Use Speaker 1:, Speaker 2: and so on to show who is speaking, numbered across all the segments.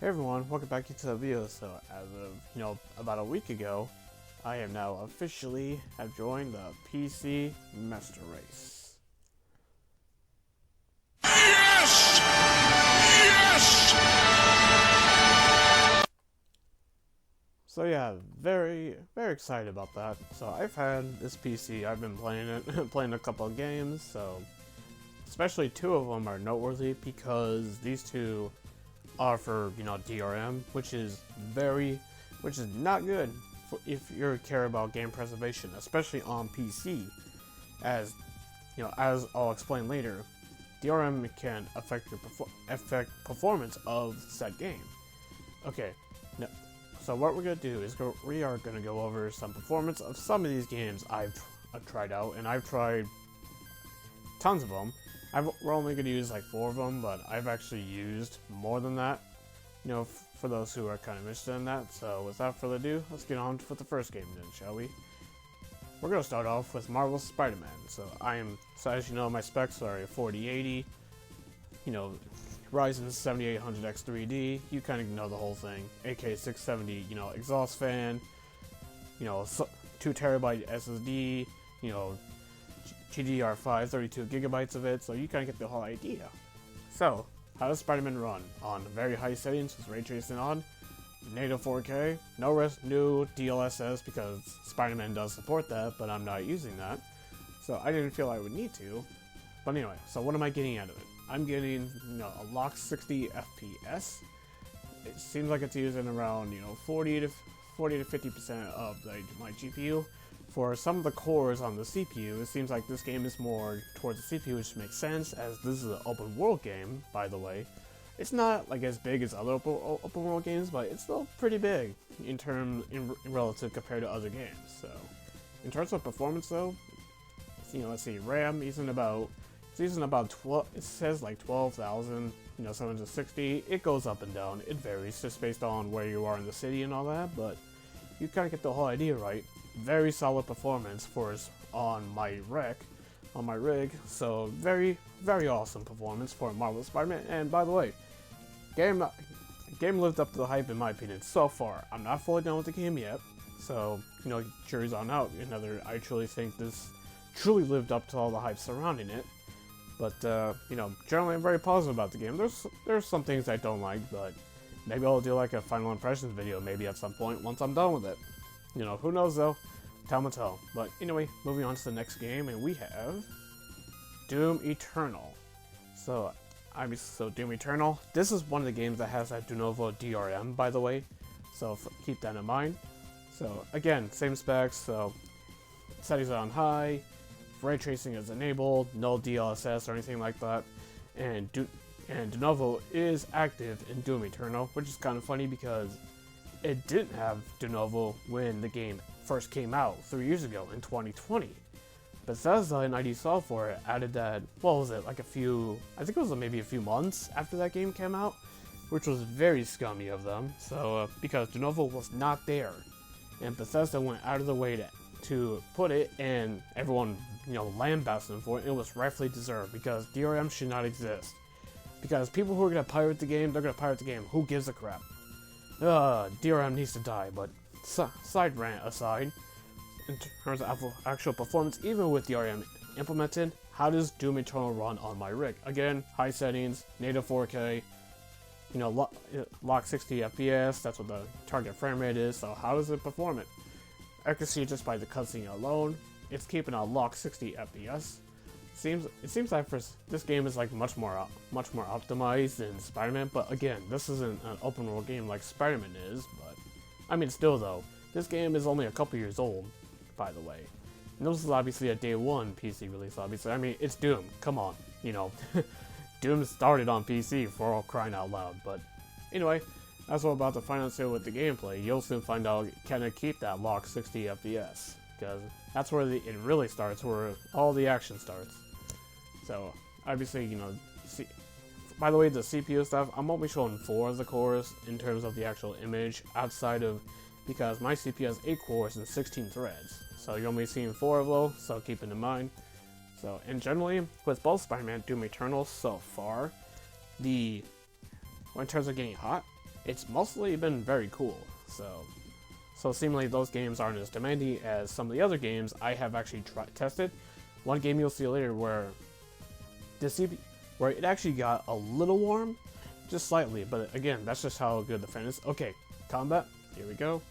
Speaker 1: Hey everyone, welcome back to the video. So as of, about a week ago, I am now officially have joined the PC Master Race.
Speaker 2: Yes! Yes!
Speaker 1: So yeah, very excited about that. So I've had this PC, I've been playing it, playing a couple of games, so especially two of them are noteworthy because these two are for, DRM, which is not good if you care about game preservation, especially on PC. As as I'll explain later, DRM can affect your performance of said game. Okay, no. So what we're gonna do is we are gonna go over some performance of some of these games I've tried out, and I've tried tons of them. We're only going to use like 4 of them, but I've actually used more than that, for those who are kind of interested in that. So without further ado, let's get on with the first game then, shall we? We're going to start off with Marvel's Spider-Man. So as you know, my specs are a 4080, Ryzen 7800X 3D, you kind of know the whole thing, AK670, exhaust fan, 2TB SSD, GDDR5, 32 gigabytes of it, so you kind of get the whole idea. So, how does Spider-Man run? On very high settings with ray tracing on, native 4K, no DLSS because Spider-Man does support that, but I'm not using that, so I didn't feel I would need to. But anyway, so what am I getting out of it? I'm getting, a lock 60 FPS. It seems like it's using around, 40 to 50% of my GPU. For some of the cores on the CPU, it seems like this game is more towards the CPU, which makes sense, as this is an open world game, by the way. It's not like as big as other open world games, but it's still pretty big in relative compared to other games. So, in terms of performance though, let's see, RAM using about 12. It says like 12,000, 760. It goes up and down. It varies just based on where you are in the city and all that, but you kind of get the whole idea, right? Very solid performance on my rig. So very awesome performance for Marvel's Spider-Man. And by the way, game lived up to the hype in my opinion so far. I'm not fully done with the game yet, so jury's on out. I truly think this truly lived up to all the hype surrounding it. But generally I'm very positive about the game. There's some things I don't like, but maybe I'll do like a final impressions video maybe at some point once I'm done with it. Who knows though? Time will tell. But anyway, moving on to the next game, and we have Doom Eternal. So Doom Eternal. This is one of the games that has that Denuvo DRM, by the way. So keep that in mind. So again, same specs. So settings are on high. Ray tracing is enabled. No DLSS or anything like that. And Denuvo is active in Doom Eternal, which is kind of funny because it didn't have Denuvo when the game first came out 3 years ago in 2020. Bethesda and ID Software added that, what was it, I think it was maybe a few months after that game came out, which was very scummy of them, so because Denuvo was not there, and Bethesda went out of the way to put it, and everyone, lambasted them for it. It was rightfully deserved, because DRM should not exist. Because people who are going to pirate the game, they're going to pirate the game. Who gives a crap? DRM needs to die, but side rant aside, in terms of actual performance, even with DRM implemented, how does Doom Eternal run on my rig? Again, high settings, native 4K, lock 60 FPS, that's what the target frame rate is, so how does it perform it? I can see just by the cutscene alone, it's keeping a lock 60 FPS. It seems like this game is like much more optimized than Spider-Man, but again, this isn't an open world game like Spider-Man is, but I mean still though, this game is only a couple years old, by the way. And this is obviously a day one PC release, obviously. I mean, it's Doom, come on, Doom started on PC for all crying out loud, but anyway, that's all about the final say with the gameplay. You'll soon find out can it keep that lock 60 FPS, because that's where it really starts, where all the action starts. So, obviously, by the way, the CPU stuff, I'm only showing 4 of the cores in terms of the actual image, because my CPU has 8 cores and 16 threads. So you're only seeing 4 of those, so keep it in mind. So, and generally, with both Spider-Man Doom Eternal so far, in terms of getting hot, it's mostly been very cool. So seemingly those games aren't as demanding as some of the other games I have actually tested. One game you'll see later where where it actually got a little warm, just slightly, but again, that's just how good the fan is. Okay, combat, here we go.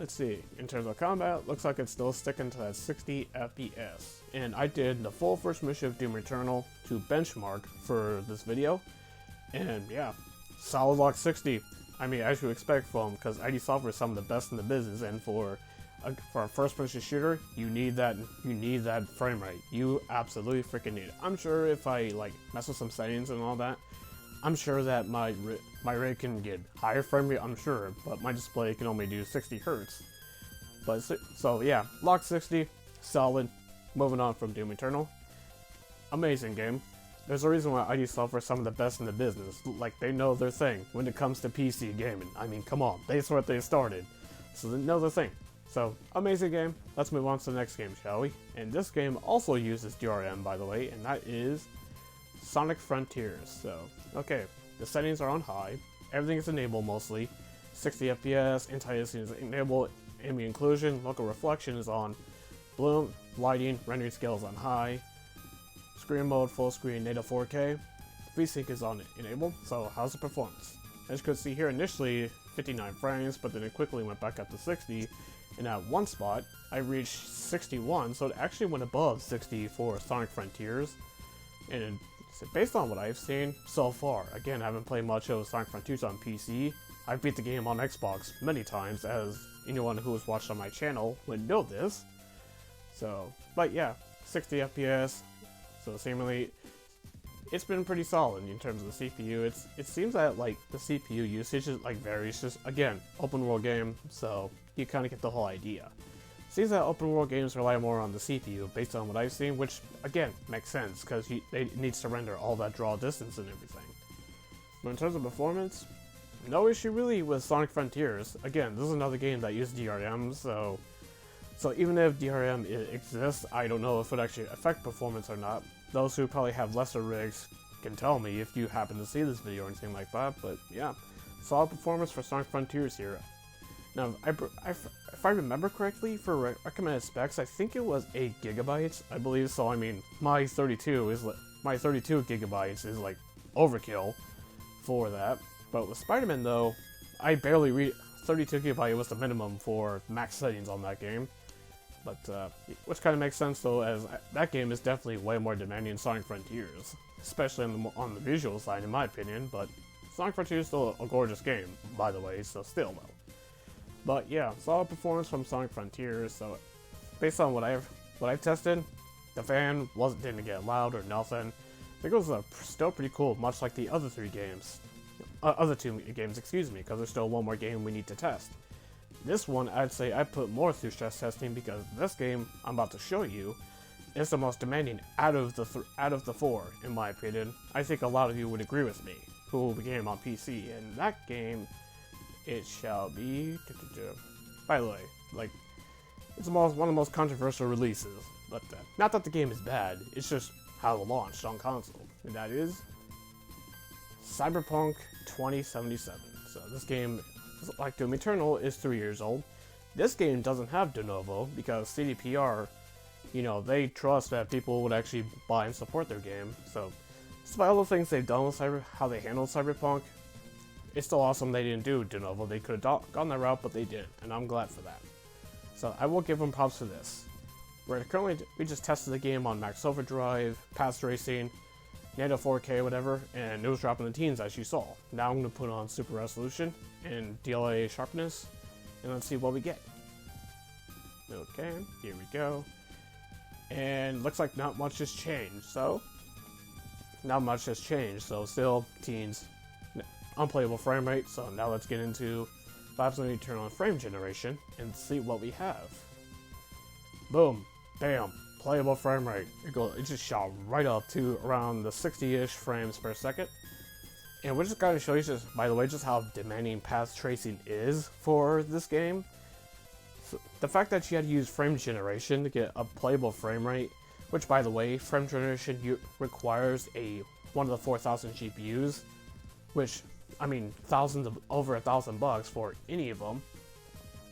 Speaker 1: Let's see, in terms of combat, looks like it's still sticking to that 60 FPS. And I did the full first mission of Doom Eternal to benchmark for this video. And yeah, solid lock 60. I mean, as you expect from, because ID Software is some of the best in the business, and for a first-person shooter, you need that frame rate. You absolutely freaking need it. I'm sure if I like mess with some settings and all that, I'm sure that my rate can get higher frame rate, I'm sure, but my display can only do 60 Hz. But so yeah, lock 60, solid. Moving on from Doom Eternal, amazing game. There's a reason why ID Software is some of the best in the business. Like, they know their thing when it comes to PC gaming. I mean, come on, that's what they started, so they know their thing. So, amazing game. Let's move on to the next game, shall we? And this game also uses DRM, by the way, and that is Sonic Frontiers. So, okay, the settings are on high. Everything is enabled mostly. 60 FPS, anti-aliasing is enabled, ambient occlusion, local reflection is on. Bloom, lighting, rendering scale is on high. Screen mode, full screen, native 4K. VSync is on enabled, so how's the performance? As you can see here, initially 59 frames, but then it quickly went back up to 60. And at one spot, I reached 61, so it actually went above 60 for Sonic Frontiers. And based on what I've seen so far, again, I haven't played much of Sonic Frontiers on PC. I've beat the game on Xbox many times, as anyone who has watched on my channel would know this. So, but yeah, 60 FPS, so seemingly it's been pretty solid in terms of the CPU. It seems that like the CPU usage is like varies, just again, open world game, so you kind of get the whole idea. Seems that open world games rely more on the CPU based on what I've seen, which again makes sense because it needs to render all that draw distance and everything. But in terms of performance, no issue really with Sonic Frontiers. Again, this is another game that uses DRM, so even if DRM exists, I don't know if it would actually affect performance or not. Those who probably have lesser rigs can tell me if you happen to see this video or anything like that, but yeah, solid performance for Sonic Frontiers here. Now, if I remember correctly, for recommended specs, I think it was 8 gigabytes, I believe, so I mean, my 32 gigabytes is like overkill for that. But with Spider-Man though, I barely read 32 gigabyte was the minimum for max settings on that game. But, which kind of makes sense though, as that game is definitely way more demanding than Sonic Frontiers, especially on the visual side in my opinion, but Sonic Frontiers is still a gorgeous game, by the way, so still though. But yeah, solid performance from Sonic Frontiers, so based on what I've tested, the fan didn't get loud or nothing. I think it was still pretty cool, much like the other two games, excuse me, because there's still one more game we need to test. This one, I'd say I put more through stress testing because this game I'm about to show you is the most demanding out of the four, in my opinion. I think a lot of you would agree with me, who will be gaming on PC. And that game, it shall be. By the way, like, it's one of the most controversial releases. But not that the game is bad, it's just how it launched on console, and that is Cyberpunk 2077. So this game, like Doom Eternal, is 3 years old. This game doesn't have de novo because CDPR, you know, they trust that people would actually buy and support their game. So, despite all the things they've done with how they handled Cyberpunk, it's still awesome they didn't do de novo. They could have gone that route, but they didn't, and I'm glad for that. So I will give them props for this. We just tested the game on Max Overdrive, Path Racing, native 4K, whatever, and it was dropping the teens as you saw. Now I'm going to put on Super Resolution and DLA Sharpness, and let's see what we get. Okay, here we go. And looks like not much has changed, so still teens, unplayable frame rate. So now let's get into Vibes on Eternal frame generation and see what we have. Boom, bam, playable frame rate. It just shot right up to around the 60-ish frames per second. And we're just going to show you, by the way, just how demanding path tracing is for this game. So the fact that you had to use frame generation to get a playable frame rate, which, by the way, frame generation requires one of the 4000 GPUs, which I mean, over $1,000 for any of them.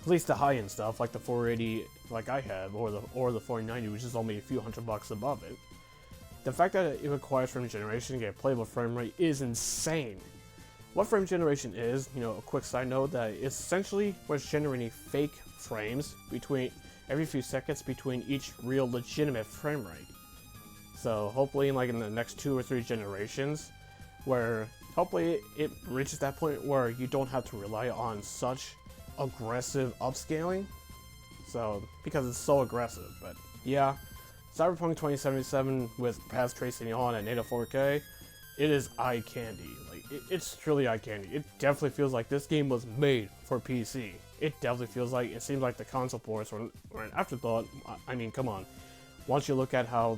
Speaker 1: At least the high-end stuff, like the 480, like I have, or the 4090, which is only a few $100 above it. The fact that it requires frame generation to get a playable frame rate is insane. What frame generation is, you know, a quick side note, that it's essentially what's generating fake frames between every few seconds between each real legitimate frame rate. So hopefully, in the next 2 or 3 generations, where hopefully it reaches that point where you don't have to rely on such aggressive upscaling. So because it's so aggressive, but yeah, Cyberpunk 2077 with path tracing on at native 4K, it is eye candy. Like it's truly eye candy. It definitely feels like this game was made for PC. It definitely feels like it seems like the console ports were an afterthought. I mean, come on. Once you look at how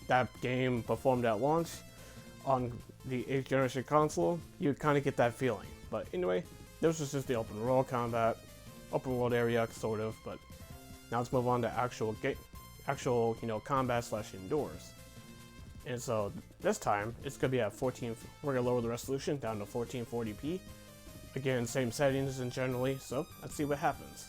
Speaker 1: that game performed at launch on the 8th generation console, you kind of get that feeling. But anyway, this was just the open world combat, open world area sort of. But now let's move on to actual combat / indoors. And so this time it's gonna be at 14. We're gonna lower the resolution down to 1440p. Again, same settings and generally. So let's see what happens.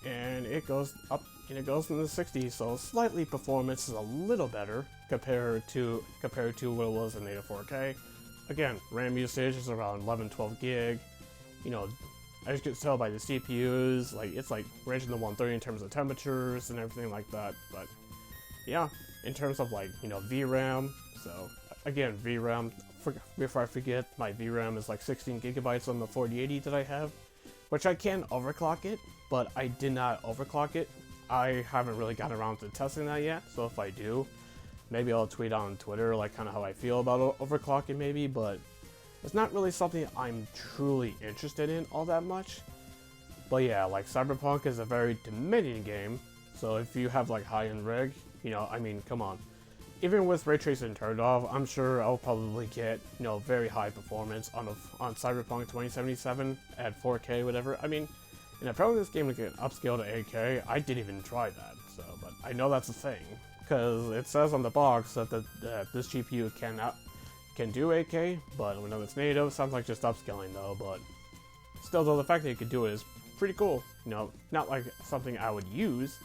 Speaker 1: And it goes up, and it goes in the 60s. So slightly performance is a little better compared to what it was in native 4K. Again, RAM usage is around 11-12 gig. You know, as you can tell by the CPUs, like it's like ranging to 130 in terms of temperatures and everything like that. But yeah, in terms of like, you know, VRAM. So again, VRAM. Before I forget, my VRAM is like 16 gigabytes on the 4080 that I have, which I can overclock it, but I did not overclock it. I haven't really gotten around to testing that yet. So if I do, maybe I'll tweet on Twitter like kind of how I feel about overclocking maybe, but it's not really something I'm truly interested in all that much. But yeah, like Cyberpunk is a very demanding game, so if you have like high-end rig, you know, I mean, come on. Even with ray tracing turned off, I'm sure I'll probably get, you know, very high performance on Cyberpunk 2077 at 4K, whatever. I mean, and apparently this game to get upscaled to 8K. I didn't even try that, so, but I know that's a thing, because it says on the box that this GPU can do 8K, but when it's native, it sounds like just upscaling though. But still, though, the fact that you could do it is pretty cool. You know, not like something I would use,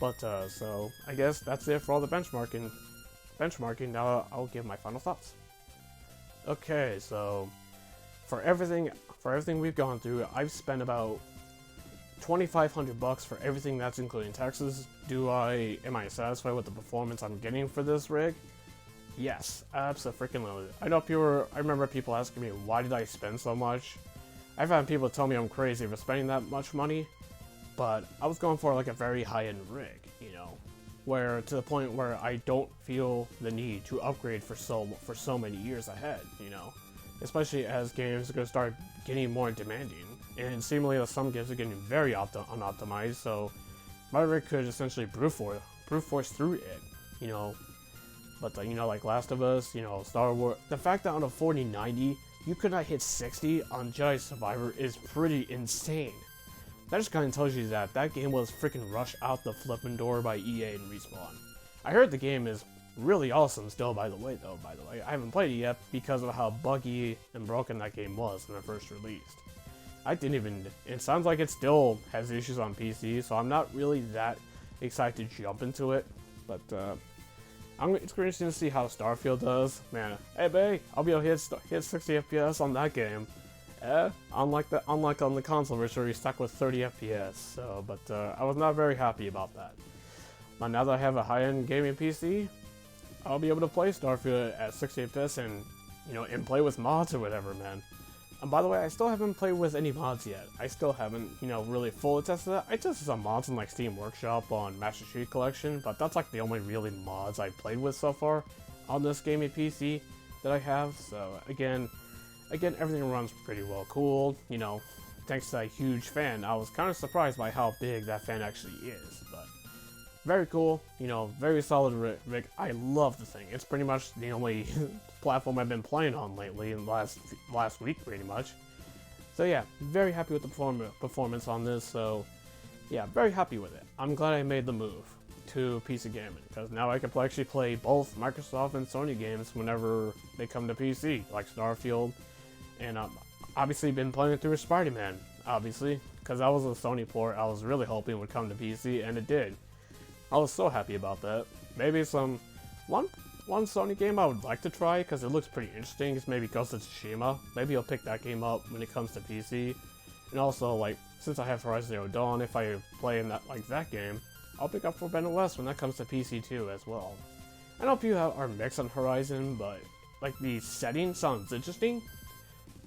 Speaker 1: but so I guess that's it for all the benchmarking. Now I'll give my final thoughts. Okay, so for everything we've gone through, I've spent about $2,500 for everything that's including taxes. Am I satisfied with the performance I'm getting for this rig? Yes, absolutely. I remember people asking me, why did I spend so much? I've had people tell me I'm crazy for spending that much money, but I was going for like a very high-end rig, you know, where to the point where I don't feel the need to upgrade for so many years ahead, you know, especially as games are going to start getting more demanding, and seemingly some games are getting very unoptimized, so my rig could essentially brute force through it, you know. But you know, like Last of Us, you know, Star Wars, the fact that on a 4090 you could not hit 60 on Jedi Survivor is pretty insane. That just kind of tells you that that game was freaking rushed out the flipping door by EA and Respawn. I heard the game is really awesome still, by the way. I haven't played it yet because of how buggy and broken that game was when it first released. It sounds like it still has issues on PC, so I'm not really that excited to jump into it. But it's interesting to see how Starfield does. Man, hey babe, I'll be able to hit 60 FPS on that game. Unlike on the console version where you're stuck with 30 FPS. So, but I was not very happy about that. But now that I have a high-end gaming PC, I'll be able to play Starfield at 60 FPS and, you know, and play with mods or whatever, man. And by the way, I still haven't played with any mods yet. I still haven't, you know, really fully tested that. I tested some mods in like Steam Workshop on Master Chief Collection, but that's like the only really mods I've played with so far on this gaming PC that I have. So again, everything runs pretty well cooled, you know, thanks to a huge fan. I was kind of surprised by how big that fan actually is, but very cool, you know, very solid rig. I love the thing. It's pretty much the only platform I've been playing on lately in the last week, pretty much. So yeah, very happy with the performance on this, so yeah, very happy with it. I'm glad I made the move. to PC gaming, because now I can actually play both Microsoft and Sony games whenever they come to PC, like Starfield, and obviously been playing through Spider-Man, obviously, because that was a Sony port I was really hoping would come to PC, and it did. I was so happy about that. Maybe one Sony game I would like to try, because it looks pretty interesting, is maybe Ghost of Tsushima. Maybe I'll pick that game up when it comes to PC. And also, like, since I have Horizon Zero Dawn, if I play in that game, I'll pick up Forbidden West when that comes to PC too as well. I know people are mixed on Horizon, but like the setting sounds interesting.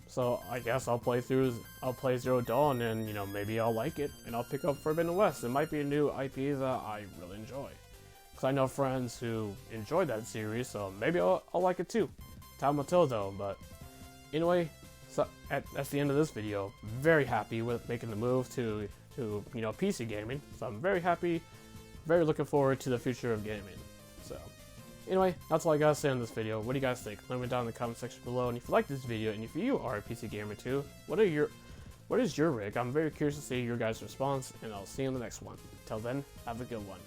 Speaker 1: So I guess I'll play Zero Dawn, and you know, maybe I'll like it, and I'll pick up Forbidden West. It might be a new IP that I really enjoy, because I know friends who enjoyed that series, so maybe I'll like it too. Time will tell though. But anyway, so that's the end of this video. Very happy with making the move to you know, PC gaming. So I'm very happy, very looking forward to the future of gaming. So anyway, that's all I gotta say on this video. What do you guys think? Let me know down in the comment section below. And if you like this video, and if you are a PC gamer too, what is your rig? I'm very curious to see your guys' response, and I'll see you in the next one. Till then, have a good one.